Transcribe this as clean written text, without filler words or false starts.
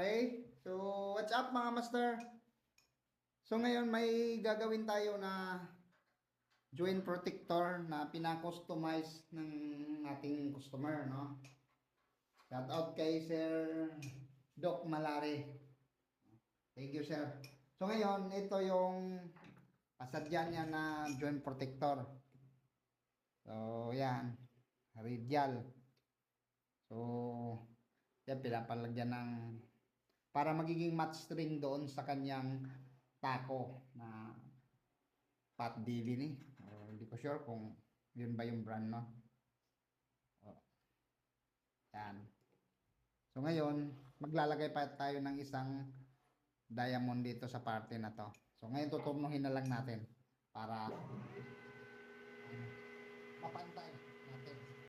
Okay? So, what's up mga master? So, ngayon may gagawin tayo na joint protector na pina-customize ng ating customer, no? Shout out kay Sir Doc Malare. Thank you, sir. So, ngayon, ito yung pasadyan niya na joint protector. So, yan. Radial. So, yan, pinapalagyan ng para magiging match string doon sa kanyang taco na Pat Dili ni. Hindi ko sure kung yun ba yung brand, no? Oh, yan. So ngayon, maglalagay pa tayo ng isang diamond dito sa parte na to. So ngayon tuturnuhin na lang natin para mapantay.